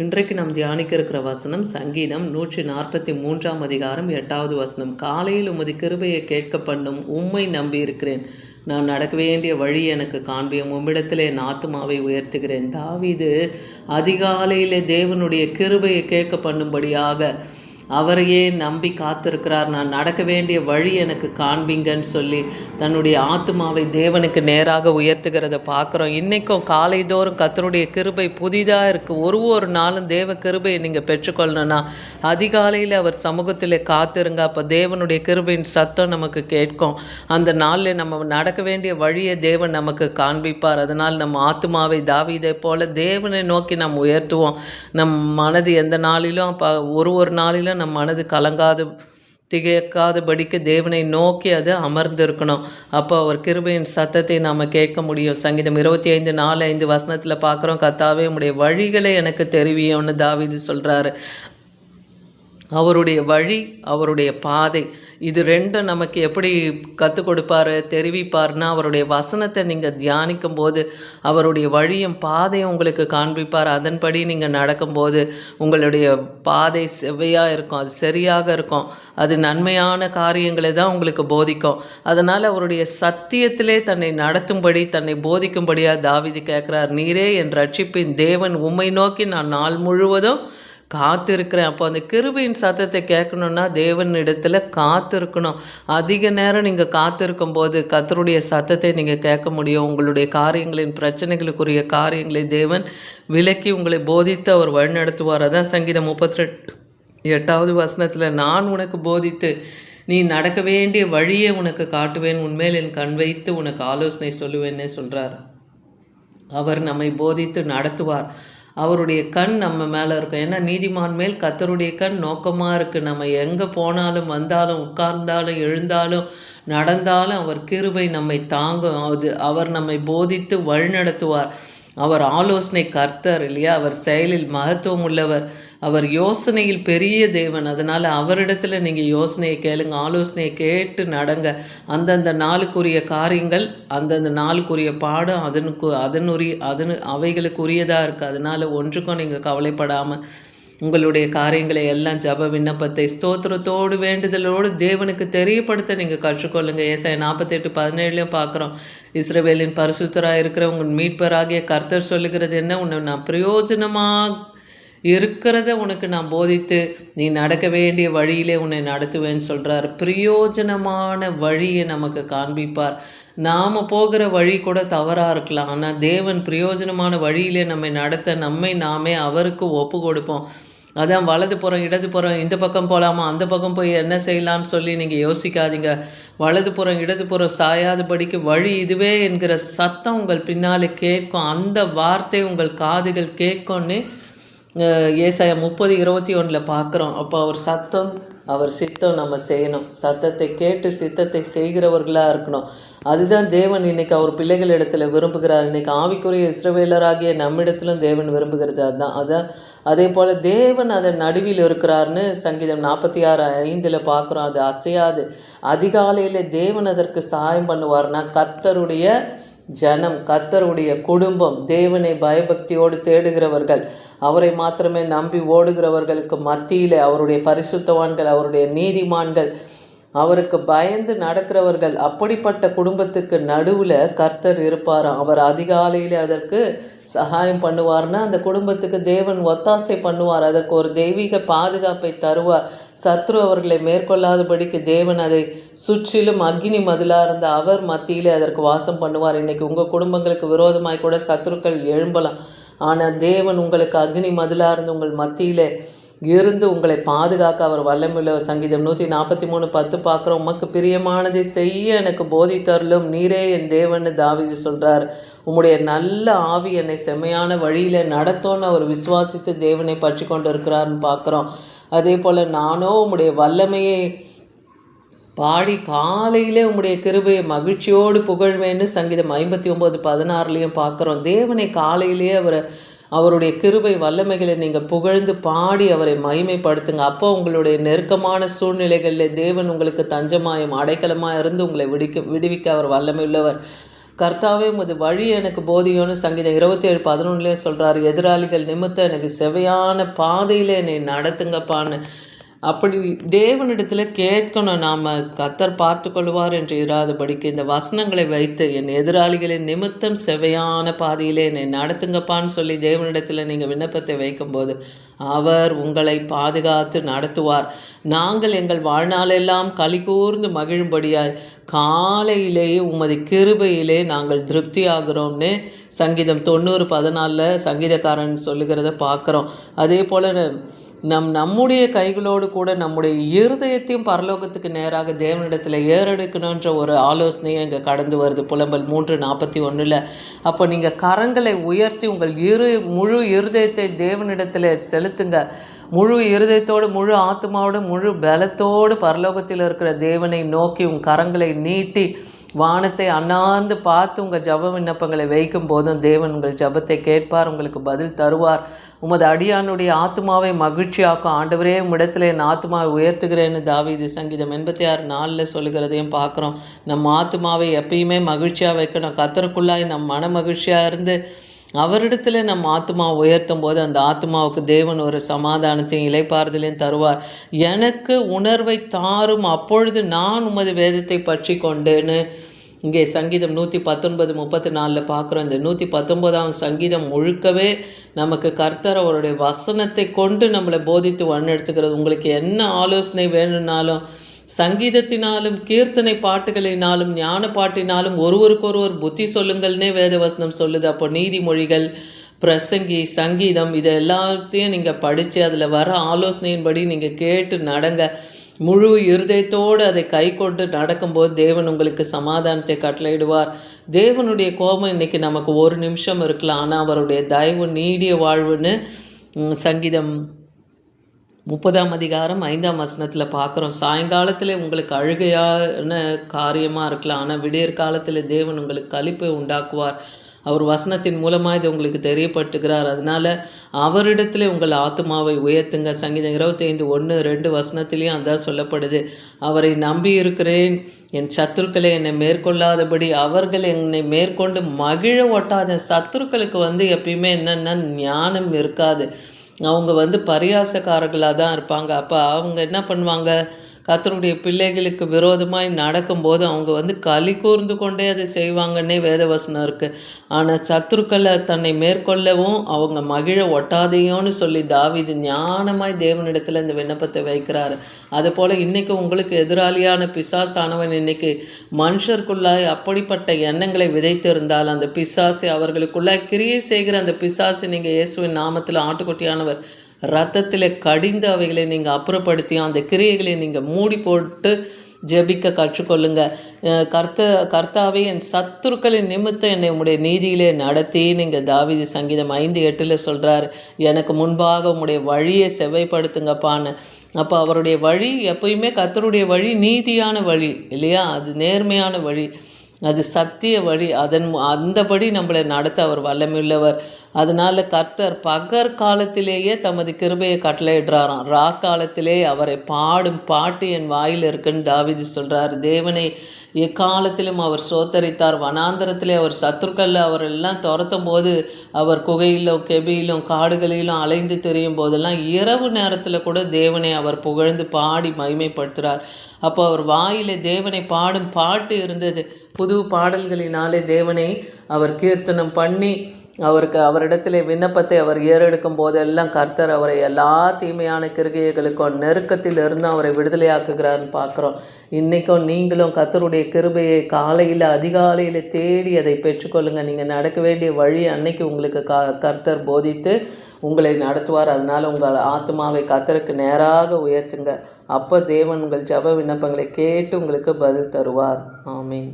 இன்றைக்கு நாம் தியானிக்க இருக்கிற வசனம் சங்கீதம் 143 அதிகாரம் 8வது வசனம். காலையில் உமது கிருபையை கேட்க பண்ணும் உம்மை நம்பி இருக்கிறேன். நான் நடக்க வேண்டிய வழி எனக்கு காண்பியும். உம்மிடத்திலே என் ஆத்துமாவை உயர்த்துகிறேன். தாவீது அதிகாலையிலே தேவனுடைய கிருபையை கேட்க பண்ணும்படியாக அவரையே நம்பி காத்திருக்கிறார். நான் நடக்க வேண்டிய வழி எனக்கு காண்பிங்கன்னு சொல்லி தன்னுடைய ஆத்துமாவை தேவனுக்கு நேராக உயர்த்துகிறத பார்க்குறோம். இன்றைக்கும் காலைதோறும் கர்த்தருடைய கிருபை புதிதாக இருக்குது. ஒரு நாளும் தேவ கிருபையை நீங்கள் பெற்றுக்கொள்ளணும்னா அதிகாலையில் அவர் சமூகத்தில் காத்திருங்க. அப்போ தேவனுடைய கிருபையின் சத்தம் நமக்கு கேட்கும். அந்த நாளில் நம்ம நடக்க வேண்டிய வழியை தேவன் நமக்கு காண்பிப்பார். அதனால் நம்ம ஆத்துமாவை தாவீதை போல தேவனை நோக்கி நாம் உயர்த்துவோம். நம் மனது எந்த நாளிலும் அப்போ ஒரு நாளிலும் நம் மனது கலங்காது திகைக்காதபடிக்கு தேவனை நோக்கி அது அமர்ந்திருக்கணும். அப்போ அவர் கிருபையின் சத்தத்தை நாம் கேட்க முடியும். சங்கீதம் 25:4-5 வசனத்தில் பார்க்குறோம், கர்த்தாவே உம்முடைய வழிகளை எனக்கு தெரிவியும்னு தாவீது சொல்கிறாரு. அவருடைய வழி, அவருடைய பாதை, இது ரெண்டும் நமக்கு எப்படி கற்றுக் கொடுப்பார் தெரிவிப்பார்னா, அவருடைய வசனத்தை நீங்கள் தியானிக்கும் போது அவருடைய வழியும் பாதையும் உங்களுக்கு காண்பிப்பார். அதன்படி நீங்கள் நடக்கும்போது உங்களுடைய பாதை செவ்வையாக இருக்கும், அது சரியாக இருக்கும், அது நன்மையான காரியங்களை தான் உங்களுக்கு போதிக்கும். அதனால் அவருடைய சத்தியத்திலே தன்னை நடத்தும்படி தன்னை போதிக்கும்படியாக தாவீது கேட்குறார். நீரே என் ரட்சிப்பின் தேவன், உம்மை நோக்கி நான் நாள் முழுவதும் காத்திருக்கிறேன். அப்போ அந்த கிருபையின் சத்தத்தை கேட்கணுன்னா தேவன் இடத்துல காத்திருக்கணும். அதிக நேரம் நீங்கள் காத்திருக்கும் போது கர்த்தருடைய சத்தத்தை நீங்கள் கேட்க முடியும். உங்களுடைய காரியங்களின் பிரச்சனைகளுக்குரிய காரியங்களை தேவன் விலக்கி உங்களை போதித்து அவர் வழிநடத்துவார். அதான் சங்கீதம் 38வது வசனத்தில், நான் உனக்கு போதித்து நீ நடக்க வேண்டிய வழியை உனக்கு காட்டுவேன், உன்மேல் என் கண் வைத்து உனக்கு ஆலோசனை சொல்லுவேன்னே சொல்கிறார். அவர் நம்மை போதித்து நடத்துவார். அவருடைய கண் நம்ம மேலே இருக்கும். ஏன்னா நீதிமான் மேல் கர்த்தருடைய கண் நோக்கமாக இருக்குது. நம்ம எங்கே போனாலும் வந்தாலும் உட்கார்ந்தாலும் எழுந்தாலும் நடந்தாலும் அவர் கிருபை நம்மை தாங்கும். அவர் நம்மை போதித்து வழிநடத்துவார். அவர் ஆலோசனை கர்த்தர் இல்லையா? அவர் செயலில் மகத்துவம் உள்ளவர். அவர் யோசனையில் பெரிய தேவன். அதனால் அவரிடத்துல நீங்கள் யோசனையை கேளுங்க, ஆலோசனையை கேட்டு நடங்க. அந்தந்த நாளுக்குரிய காரியங்கள், அந்தந்த நாளுக்குரிய பாடம் அவைகளுக்குரியதாக இருக்குது. அதனால் ஒன்றுக்கும் நீங்கள் கவலைப்படாமல் உங்களுடைய காரியங்களை எல்லாம் ஜப விண்ணப்பத்தை ஸ்தோத்திரத்தோடு வேண்டுதலோடு தேவனுக்கு தெரியப்படுத்த நீங்கள் கற்றுக்கொள்ளுங்கள். ஏசாயா 48:17 பார்க்குறோம், இஸ்ரவேலின் பரிசுத்தராக இருக்கிற உங்கள் மீட்பராகிய கர்த்தர் சொல்லுகிறது என்ன, உன்னை நான் பிரயோஜனமாக இருக்கிறத உனக்கு நான் போதித்து நீ நடக்க வேண்டிய வழியிலே உன்னை நடத்துவேன்னு சொல்கிறார். பிரயோஜனமான வழியை நமக்கு காண்பிப்பார். நாம் போகிற வழி கூட தவறாக இருக்கலாம், ஆனால் தேவன் பிரயோஜனமான வழியிலே நம்மை நடத்த நம்மை நாமே அவருக்கு ஒப்பு கொடுப்போம். அதான் வலதுபுறம் இடதுபுறம், இந்த பக்கம் போகலாமா அந்த பக்கம் போய் என்ன செய்யலான்னு சொல்லி நீங்கள் யோசிக்காதீங்க. வலதுபுறம் இடதுபுறம் சாயாதபடிக்கு வழி இதுவே என்கிற சத்தம் உங்கள் பின்னாலே கேட்கும். அந்த வார்த்தை உங்கள் காதுகள் கேட்கும்னு ஏசாயா 30:21 பார்க்குறோம். அப்போ அவர் சத்தம் அவர் சித்தம் நம்ம செய்யணும். சத்தத்தை கேட்டு சித்தத்தை செய்கிறவர்களாக இருக்கணும். அதுதான் தேவன் இன்றைக்கி அவர் பிள்ளைகள் இடத்துல விரும்புகிறார். இன்றைக்கி ஆவிக்குரிய இஸ்ரவேலராகிய நம்மிடத்திலும் தேவன் விரும்புகிறது அதுதான். அதே போல் தேவன் அதன் நடுவில் இருக்கிறார்னு சங்கீதம் 46:5 பார்க்குறோம். அது அசையாது. அதிகாலையில் தேவன் அதற்கு சகாயம் பண்ணுவார்னா கர்த்தருடைய ஜனம், கர்த்தருடைய குடும்பம், தேவனை பயபக்தியோடு தேடுகிறவர்கள், அவரை மாத்திரமே நம்பி ஓடுகிறவர்களுக்கு மத்தியில் அவருடைய பரிசுத்தவான்கள், அவருடைய நீதிமான்கள், அவருக்கு பயந்து நடக்கிறவர்கள், அப்படிப்பட்ட குடும்பத்திற்கு நடுவில் கர்த்தர் இருப்பாராம். அவர் அதிகாலையில் அதற்கு சகாயம் பண்ணுவார்னா அந்த குடும்பத்துக்கு தேவன் ஒத்தாசை பண்ணுவார். அதற்கு ஒரு தெய்வீக பாதுகாப்பை தருவார். சத்ரு அவர்களை மேற்கொள்ளாதபடிக்கு தேவன் அதை சுற்றிலும் அக்னி மதிலாக இருந்த அவர் மத்தியிலே அதற்கு வாசம் பண்ணுவார். இன்றைக்கி உங்கள் குடும்பங்களுக்கு விரோதமாய் கூட சத்ருக்கள் எழும்பலாம், ஆனால் தேவன் உங்களுக்கு அக்னி மதிலாக இருந்து உங்கள் மத்தியிலே இருந்து உங்களை பாதுகாக்க அவர் வல்லமுள்ள. சங்கீதம் 143:10 பார்க்குறோம், உமக்கு பிரியமானதை செய்ய எனக்கு போதித்தருளும் நீரே என் தேவன்னு தாவீது சொல்கிறார். உம்முடைய நல்ல ஆவி என்னை செம்மையான வழியில் நடத்தோன்னு அவர் விசுவாசித்து தேவனை பற்றி கொண்டு இருக்கிறார்னு பார்க்குறோம். அதே போல் நானோ உம்முடைய வல்லமையை பாடி காலையிலே உம்முடைய கிருபையை மகிழ்ச்சியோடு புகழ்வேன்னு சங்கீதம் 59:16 பார்க்குறோம். தேவனை காலையிலேயே அவருடைய கிருபை வல்லமைகளை நீங்கள் புகழ்ந்து பாடி அவரை மகிமைப்படுத்துங்க. அப்போ உங்களுடைய நெருக்கமான சூழ்நிலைகளில் தேவன் உங்களுக்கு தஞ்சமாயும் அடைக்கலமாக இருந்து உங்களை விடுவிக்க அவர் வல்லமை உள்ளவர். கர்த்தாவே உமது வழி எனக்கு போதியோன்னு சங்கீதம் 27:11 சொல்கிறார். எதிராளிகள் நிமித்தம் எனக்கு செவையான பாதையில் என்னை நடத்துங்கப்பான்னு. அப்படி தேவனிடத்தில் கேட்கணும். நாம் கர்த்தர் பார்த்து கொள்வார் என்று இராதபடிக்கு இந்த வசனங்களை வைத்து என் எதிராளிகளின் நிமித்தம் செவையான பாதையிலே என்னை நடத்துங்கப்பான்னு சொல்லி தேவனிடத்தில் நீங்கள் விண்ணப்பத்தை வைக்கும்போது அவர் உங்களை பாதுகாத்து நடத்துவார். நாங்கள் எங்கள் வாழ்நாளெல்லாம் களி கூர்ந்து மகிழும்படியாய் காலையிலேயே உமது கிருபையிலே நாங்கள் திருப்தி ஆகிறோம்னு சங்கீதம் 90:14 சங்கீதக்காரன் சொல்லுகிறத பார்க்குறோம். அதே போல் நம்முடைய கைகளோடு கூட நம்முடைய இருதயத்தையும் பரலோகத்துக்கு நேராக தேவனிடத்தில் ஏறெடுக்கணுன்ற ஒரு ஆலோசனையும் இங்கே கடந்து வருது புலம்பல் 3:41. அப்போ நீங்கள் கரங்களை உயர்த்தி உங்கள் முழு இருதயத்தை தேவனிடத்தில் செலுத்துங்க. முழு இருதயத்தோடு, முழு ஆத்மாவோடு, முழு பலத்தோடு பரலோகத்தில் இருக்கிற தேவனை நோக்கி உங்கள் கரங்களை நீட்டி வானத்தை அண்ணாந்து பார்த்து உங்கள் ஜப விண்ணப்பங்களை வைக்கும் போதும் தேவன் உங்கள் ஜபத்தை கேட்பார், உங்களுக்கு பதில் தருவார். உமது அடியானுடைய ஆத்மாவை மகிழ்ச்சியாக்கும். ஆண்டவரே உம்மிடத்தில் என் ஆத்மாவை உயர்த்துகிறேன்னு தாவீது சங்கீதம் 86:4 சொல்லுகிறதையும் பார்க்குறோம். நம்ம ஆத்மாவை எப்பயுமே மகிழ்ச்சியாக வைக்கணும். கர்த்தருக்குள்ளாய் நம் மன மகிழ்ச்சியாக இருந்து அவரிடத்தில் நம்ம ஆத்மாவை உயர்த்தும் போது அந்த ஆத்மாவுக்கு தேவன் ஒரு சமாதானத்தையும் இளைப்பாறுதலையும் தருவார். எனக்கு உணர்வை தாரும், அப்பொழுது நான் உமது வேதத்தை பற்றி கொண்டேன்னு இங்கே சங்கீதம் 119:34 பார்க்குறோம். இந்த 119ஆம் சங்கீதம் முழுக்கவே நமக்கு கர்த்தர் அவருடைய வசனத்தை கொண்டு நம்மளை போதித்து வழிநடத்துகிறது. உங்களுக்கு என்ன ஆலோசனை வேணும்னாலும் சங்கீதத்தினாலும் கீர்த்தனை பாட்டுகளினாலும் ஞான பாட்டினாலும் ஒருவருக்கொருவர் புத்தி சொல்லுங்கள்னே வேதவசனம் சொல்லுது. அப்போ நீதிமொழிகள், பிரசங்கி, சங்கீதம் இது எல்லாத்தையும் நீங்கள் படித்து அதில் வர ஆலோசனையின்படி நீங்கள் கேட்டு நடங்க. முழு இருதயத்தோடு அதை கை கொண்டு நடக்கும்போது தேவன் உங்களுக்கு சமாதானத்தை கட்டளையிடுவார். தேவனுடைய கோபம் இன்றைக்கி நமக்கு ஒரு நிமிஷம் இருக்கலாம், ஆனால் அவருடைய தயவு நீடிய வாழ்வுன்னு சங்கீதம் 30:5 பார்க்குறோம். சாயங்காலத்தில் உங்களுக்கு அழுகையான காரியமாக இருக்கலாம், ஆனால் விடியற் காலத்தில் தேவன் உங்களுக்கு களிப்பை உண்டாக்குவார். அவர் வசனத்தின் மூலமாக இது உங்களுக்கு தெரியப்பட்டுகிறார். அதனால் அவரிடத்துல உங்கள் ஆத்மாவை உயர்த்துங்க. சங்கீதம் 25:1-2 வசனத்திலையும் அதான் சொல்லப்படுது. அவரை நம்பி இருக்கிறேன், என் சத்துருக்களை என்னை மேற்கொள்ளாதபடி அவர்கள் என்னை மேற்கொண்டு மகிழ ஒட்டாத. சத்துருக்களுக்கு எப்பயுமே என்னென்னா ஞானம் இருக்காது. அவங்க பரியாசக்காரர்களாக தான் இருப்பாங்க. அப்போ அவங்க என்ன பண்ணுவாங்க, கர்த்தருடைய பிள்ளைகளுக்கு விரோதமாய் நடக்கும்போது அவங்க களி கூர்ந்து கொண்டே அதை செய்வாங்கன்னே வேதவசனம் இருக்குது. ஆனால் சத்துருக்களை தன்னை மேற்கொள்ளவும் அவங்க மகிழ ஒட்டாதையோன்னு சொல்லி தாவீது ஞானமாய் தேவனிடத்தில் இந்த விண்ணப்பத்தை வைக்கிறாரு. அதுபோல் இன்றைக்கி உங்களுக்கு எதிராளியான பிசாசானவன் இன்றைக்கி மனுஷருக்குள்ளாய் அப்படிப்பட்ட எண்ணங்களை விதைத்து இருந்தால் அந்த பிசாசை அவர்களுக்குள்ளாய் கிரியை செய்கிற அந்த பிசாசை நீங்கள் இயேசுவின் நாமத்தில் ஆட்டுக்குட்டியானவர் இரத்தத்தில் கடிந்து அவைகளை நீங்கள் அப்புறப்படுத்தியும் அந்த கிரியைகளை நீங்கள் மூடி போட்டு ஜெபிக்க கற்றுக்கொள்ளுங்க. கர்த்தாவே என் சத்துருக்களின் நிமித்தம் என்னை உம்முடைய நீதியிலே நடத்தி நீங்கள் தாவீது சங்கீதம் 5:8 சொல்கிறார், எனக்கு முன்பாக உம்முடைய வழியை செவ்வைப்படுத்துங்கப்பான்னு. அப்போ அவருடைய வழி எப்பயுமே கர்த்தருடைய வழி நீதியான வழி இல்லையா, அது நேர்மையான வழி, அது சத்திய வழி. அந்தபடி நம்மளை நடத்த அவர் வல்லமையுள்ளவர். அதனால் கர்த்தர் பகற்காலத்திலேயே தமது கிருபையை கட்டளையிடுறாராம். காலத்திலே அவரை பாடும் பாட்டு என் வாயில் இருக்குன்னு தாவீது சொல்கிறார். தேவனை எக்காலத்திலும் அவர் சோத்தரித்தார். வனாந்தரத்திலே அவர் சத்துருக்கள் அவரெல்லாம் துரத்தும் போது அவர் குகையிலும் கெபியிலும் காடுகளிலும் அலைந்து திரியும் போதெல்லாம் இரவு நேரத்தில் கூட தேவனை அவர் புகழ்ந்து பாடி மகிமைப்படுத்துகிறார். அப்போ அவர் வாயிலே தேவனை பாடும் பாட்டு இருந்தது. புது பாடல்களினாலே தேவனை அவர் கீர்த்தனம் பண்ணி அவரிடத்திலே விண்ணப்பத்தை அவர் ஏறெடுக்கும் போதெல்லாம் கர்த்தர் அவரை எல்லா தீமையான கிருபைகளுக்கும் நெருக்கத்தில் இருந்து அவரை விடுதலையாக்குகிறார்னு பார்க்குறோம். இன்றைக்கும் நீங்களும் கர்த்தருடைய கிருபையை காலையில் அதிகாலையில் தேடி அதை பெற்றுக்கொள்ளுங்கள். நீங்கள் நடக்க வேண்டிய வழி அன்னைக்கு உங்களுக்கு கர்த்தர் போதித்து உங்களை நடத்துவார். அதனால் உங்கள் ஆத்மாவை கர்த்தருக்கு நேராக உயர்த்துங்க. அப்போ தேவன் உங்கள் ஜெப விண்ணப்பங்களை கேட்டு உங்களுக்கு பதில் தருவார். ஆமீன்.